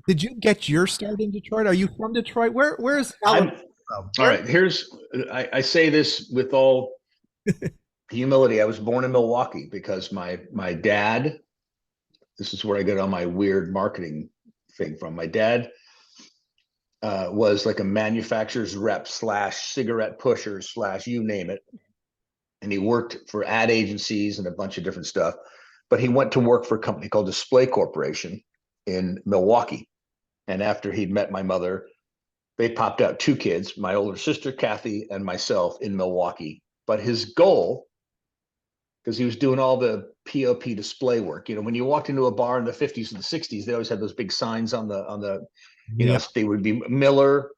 Did you get your start in Detroit? Are you from Detroit? Where's Halloran I'm from? all Where? right. I say this with all humility. I was born in Milwaukee because my dad. This is where I get all my weird marketing thing from. My dad was like a manufacturer's rep slash cigarette pusher slash you name it, and he worked for ad agencies and a bunch of different stuff. But he went to work for a company called Display Corporation in Milwaukee. And after he'd met my mother, they popped out two kids, my older sister Kathy and myself in Milwaukee. But his goal, because he was doing all the POP display work, when you walked into a bar in the 50s and the 60s, they always had those big signs on the Yeah, they would be Miller,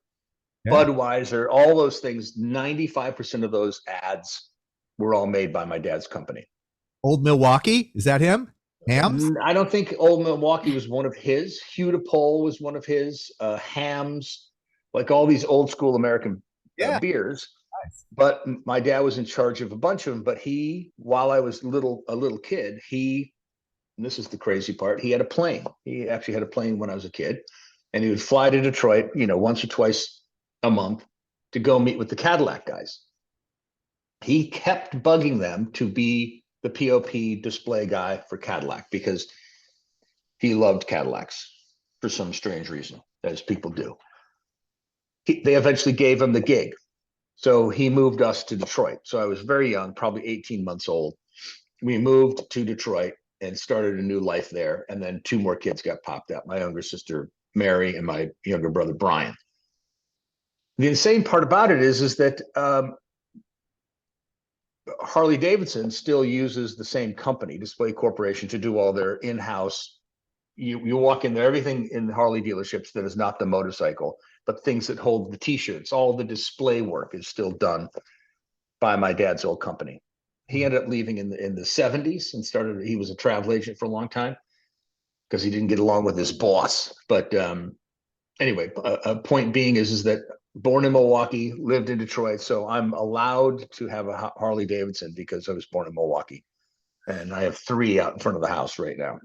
yeah. Budweiser, all those things. 95% of those ads were all made by my dad's company. Old Milwaukee, is that him? Hams? I don't think Old Milwaukee was one of his. Hugh to Pole was one of his. Hams, like all these old school American Yeah. beers. Nice. But my dad was in charge of a bunch of them. But he, while I was a little kid, and this is the crazy part, he had a plane. He actually had a plane when I was a kid, and he would fly to Detroit, once or twice a month to go meet with the Cadillac guys. He kept bugging them to be the POP display guy for Cadillac because he loved Cadillacs for some strange reason, as people do. They eventually gave him the gig. So he moved us to Detroit. So I was very young, probably 18 months old. We moved to Detroit and started a new life there. And then two more kids got popped out, my younger sister, Mary, and my younger brother, Brian. The insane part about it is that Harley Davidson still uses the same company, Display Corporation, to do all their in-house. You walk in there, everything in the Harley dealerships that is not the motorcycle, but things that hold the T-shirts, all the display work is still done by my dad's old company. He ended up leaving in the 70s and started. He was a travel agent for a long time because he didn't get along with his boss. But anyway, a point being is that born in Milwaukee, lived in Detroit, so I'm allowed to have a Harley Davidson because I was born in Milwaukee, and I have three out in front of the house right now.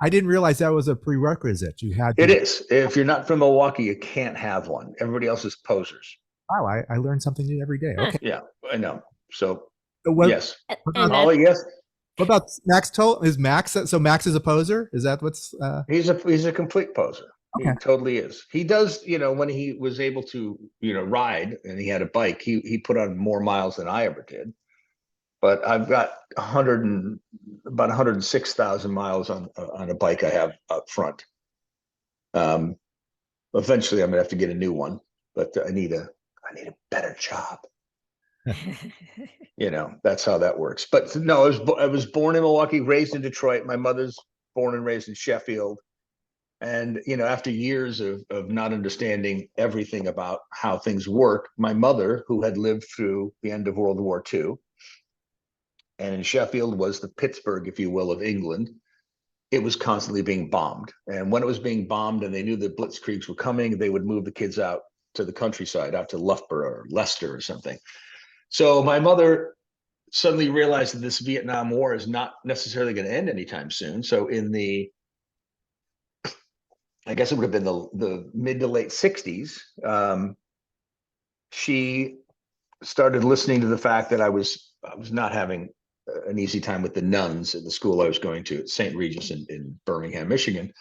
I didn't realize that was a prerequisite. You had It to. is. If you're not from Milwaukee, you can't have one. Everybody else is posers. Wow, I learned something new every day. Huh. Okay. Yeah, I know. So So yes, what And about that Holly, yes, Max? Is Max so Max is a poser? Is that what's he's a complete poser. okay? He totally is. He does, when he was able to, ride and he had a bike, he put on more miles than I ever did. But I've got about 106,000 miles on a bike I have up front. Um, Eventually I'm gonna have to get a new one, but I need a better job. That's how that works. But no, I was born in Milwaukee, raised in Detroit. My mother's born and raised in Sheffield. And after years of not understanding everything about how things work, my mother, who had lived through the end of World War II, and in Sheffield was the Pittsburgh, if you will, of England, it was constantly being bombed. And when it was being bombed and they knew the blitzkriegs were coming, they would move the kids out to the countryside, out to Loughborough or Leicester or something. So my mother suddenly realized that this Vietnam War is not necessarily going to end anytime soon. So I guess it would have been the mid to late 60s, she started listening to the fact that I was not having an easy time with the nuns at the school I was going to at St. Regis in Birmingham, Michigan.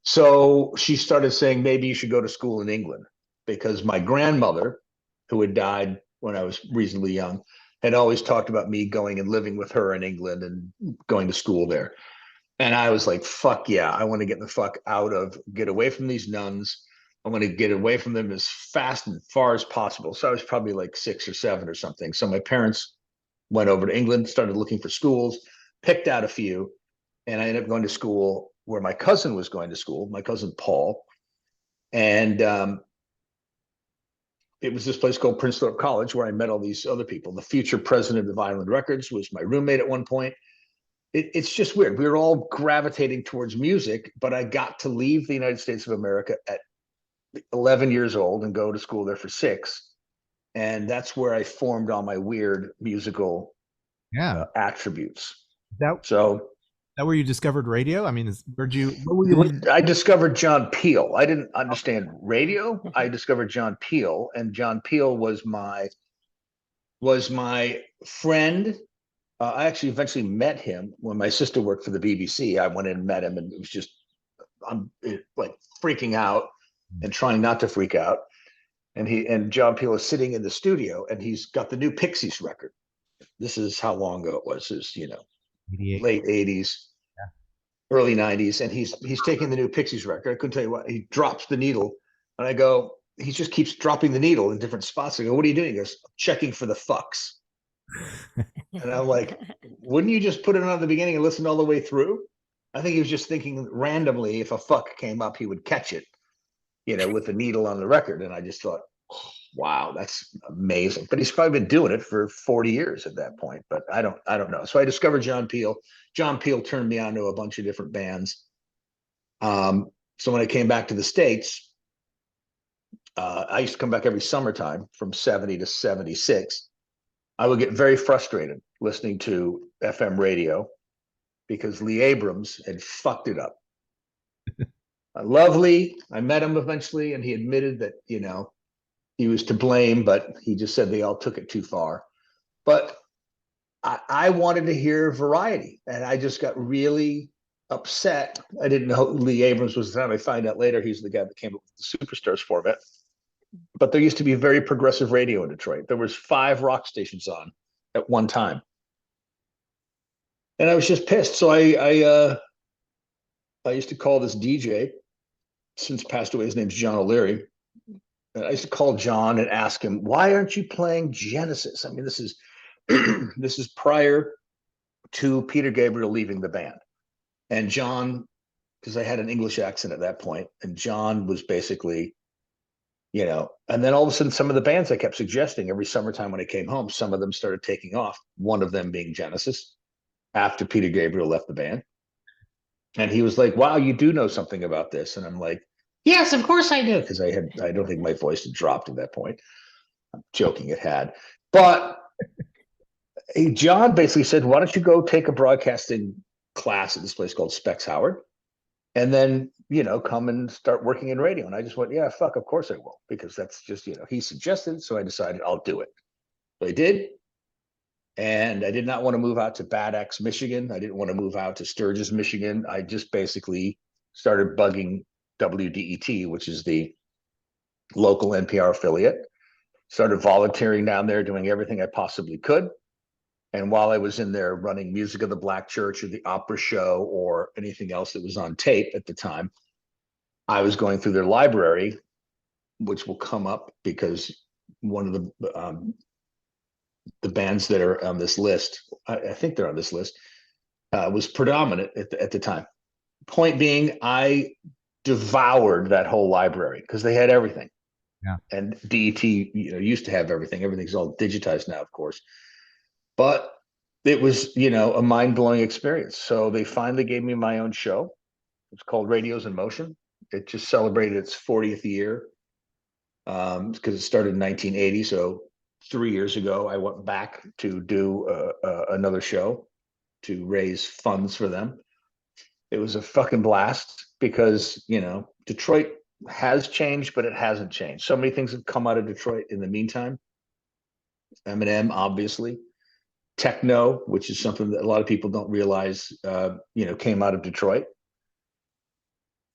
So she started saying, maybe you should go to school in England, because my grandmother, who had died when I was reasonably young, had always talked about me going and living with her in England and going to school there. And I was like, fuck yeah, I want to get away from these nuns. I want to get away from them as fast and far as possible. So I was probably like 6 or 7 or something. So my parents went over to England, started looking for schools, picked out a few, and I ended up going to school where my cousin was going to school, my cousin Paul. And it was this place called Prince Philip College where I met all these other people. The future president of Island Records was my roommate at one point. It's just weird. We were all gravitating towards music, but I got to leave the United States of America at 11 years old and go to school there for 6. And that's where I formed all my weird musical Yeah. attributes. That So that where you discovered radio? I mean, where were you listening? I discovered John Peel. I didn't understand radio. I discovered John Peel, and John Peel was my friend. I actually eventually met him when my sister worked for the BBC. I went in and met him, and it was just like freaking out and trying not to freak out. And John Peel is sitting in the studio, and he's got the new Pixies record. This is how long ago it was. Is late 80s, early 90s, and he's taking the new Pixies record. I couldn't tell you what. He drops the needle, and I go, he just keeps dropping the needle in different spots. I go, what are you doing? He goes, checking for the fucks. And I'm like, wouldn't you just put it on at the beginning and listen all the way through? I think he was just thinking randomly if a fuck came up, he would catch it, with the needle on the record. And I just thought, oh, wow, that's amazing. But he's probably been doing it for 40 years at that point. But I don't know. So I discovered John Peel. John Peel turned me on to a bunch of different bands. So when I came back to the States, I used to come back every summertime from 70 to 76. I would get very frustrated listening to FM radio because Lee Abrams had fucked it up. Lovely. I met him eventually, and he admitted that, he was to blame, but he just said they all took it too far. But I wanted to hear variety, and I just got really upset. I didn't know Lee Abrams was the time. I find out later he's the guy that came up with the Superstars format. But there used to be very progressive radio in Detroit. There was 5 rock stations on at one time. And I was just pissed. So I used to call this DJ, since passed away. His name's John O'Leary. And I used to call John and ask him, why aren't you playing Genesis? I mean, this is this is prior to Peter Gabriel leaving the band. And John, because I had an English accent at that point, and John was basically, and then all of a sudden, some of the bands I kept suggesting every summertime when I came home, some of them started taking off, one of them being Genesis, after Peter Gabriel left the band. And he was like, wow, you do know something about this. And I'm like, yes, of course I do. Because I don't think my voice had dropped at that point. I'm joking, it had. But John basically said, why don't you go take a broadcasting class at this place called Specs Howard? And then, come and start working in radio. And I just went, yeah, fuck, of course I will. Because that's just, he suggested. So I decided I'll do it. So I did. And I did not want to move out to Bad Axe, Michigan. I didn't want to move out to Sturgis, Michigan. I just basically started bugging WDET, which is the local NPR affiliate. Started volunteering down there, doing everything I possibly could. And while I was in there running Music of the Black Church or the Opera Show or anything else that was on tape at the time, I was going through their library, which will come up because one of the bands that are on this list, I think they're on this list, was predominant at the time. Point being, I devoured that whole library because they had everything. Yeah. And DET, used to have everything. Everything's all digitized now, of course. But it was, a mind-blowing experience. So they finally gave me my own show. It's called Radios in Motion. It just celebrated its 40th year because it started in 1980. So 3 years ago, I went back to do another show to raise funds for them. It was a fucking blast because, Detroit has changed, but it hasn't changed. So many things have come out of Detroit in the meantime. Eminem, obviously. Techno, which is something that a lot of people don't realize, came out of Detroit.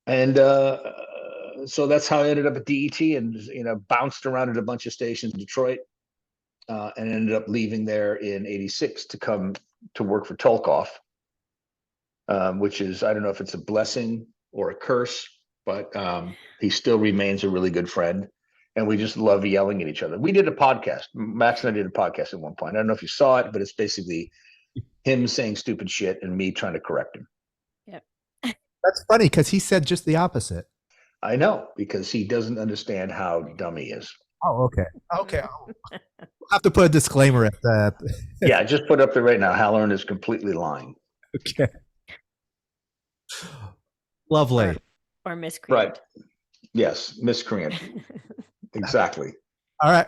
And so that's how I ended up at DET and, bounced around at a bunch of stations in Detroit. And ended up leaving there in 86 to come to work for Tolkoff, which is, I don't know if it's a blessing or a curse, but he still remains a really good friend. And we just love yelling at each other. We did a podcast. Max and I did a podcast at one point. I don't know if you saw it, but it's basically him saying stupid shit and me trying to correct him. Yep. That's funny because he said just the opposite. I know, because he doesn't understand how dumb he is. Oh, okay. Okay. I'll have to put a disclaimer at that. Yeah, just put up there right now. Halloran is completely lying. Okay. Lovely. Or miscreant. Right. Yes, miscreant. Exactly. All right.